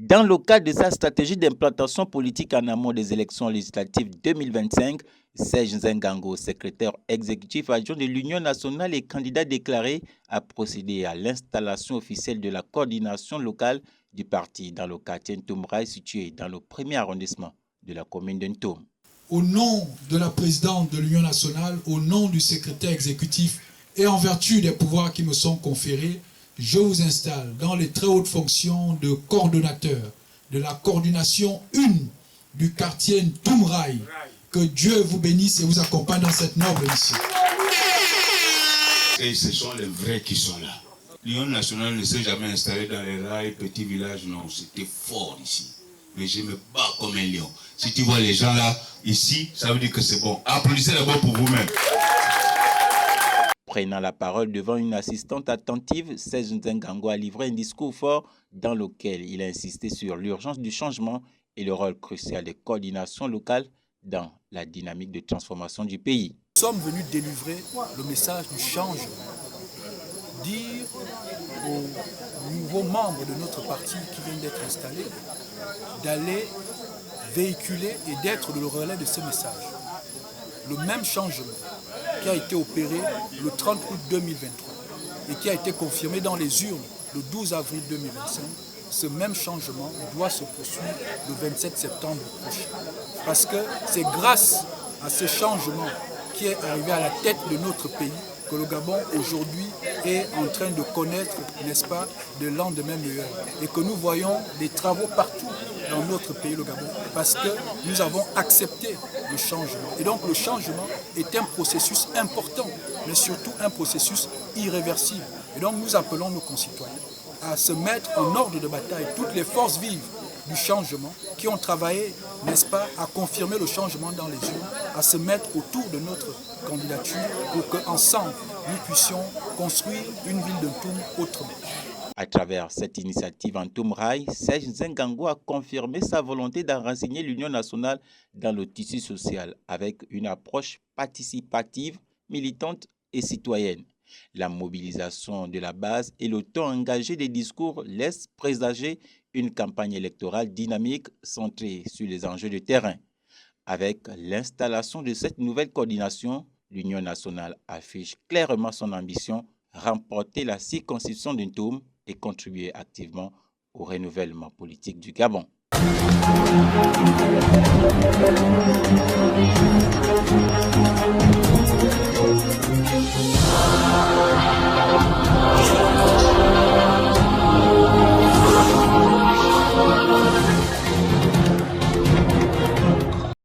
Dans le cadre de sa stratégie d'implantation politique en amont des élections législatives 2025, Serge Nzengango, secrétaire exécutif adjoint de l'Union nationale et candidat déclaré, a procédé à l'installation officielle de la coordination locale du parti dans le quartier Ntoumraï situé dans le premier arrondissement de la commune de Ntoum. Au nom de la présidente de l'Union nationale, au nom du secrétaire exécutif et en vertu des pouvoirs qui me sont conférés, je vous installe dans les très hautes fonctions de coordonnateur de la coordination 1 du quartier Ntoumraï. Que Dieu vous bénisse et vous accompagne dans cette noble mission. Et ce sont les vrais qui sont là. L'Union nationale ne s'est jamais installée dans les rails, petits villages, non, c'était fort ici. Mais je me bats comme un lion. Si tu vois les gens là, ici, ça veut dire que c'est bon. Applaudissez d'abord pour vous-même. Prenant la parole devant une assistante attentive, Serge Nzengango a livré un discours fort dans lequel il a insisté sur l'urgence du changement et le rôle crucial des coordinations locales dans la dynamique de transformation du pays. Nous sommes venus délivrer le message du changement, dire aux nouveaux membres de notre parti qui viennent d'être installés d'aller véhiculer et d'être le relais de ce message. Le même changement qui a été opéré le 30 août 2023 et qui a été confirmé dans les urnes le 12 avril 2025, ce même changement doit se poursuivre le 27 septembre prochain. Parce que c'est grâce à ce changement qui est arrivé à la tête de notre pays que le Gabon aujourd'hui est en train de connaître, n'est-ce pas, de lendemains meilleurs. Et que nous voyons des travaux partout dans notre pays, le Gabon, parce que nous avons accepté le changement. Et donc le changement est un processus important, mais surtout un processus irréversible. Et donc nous appelons nos concitoyens à se mettre en ordre de bataille, toutes les forces vives du changement qui ont travaillé, n'est-ce pas, à confirmer le changement dans les urnes, à se mettre autour de notre candidature pour qu'ensemble, nous puissions construire une ville de Ntoum autrement. À travers cette initiative en Ntoumraï, Serge Nzengango a confirmé sa volonté d'enraciner l'Union nationale dans le tissu social avec une approche participative, militante et citoyenne. La mobilisation de la base et le ton engagé des discours laissent présager une campagne électorale dynamique centrée sur les enjeux de terrain. Avec l'installation de cette nouvelle coordination, l'Union nationale affiche clairement son ambition, remporter la circonscription de Ntoum et contribuer activement au renouvellement politique du Gabon.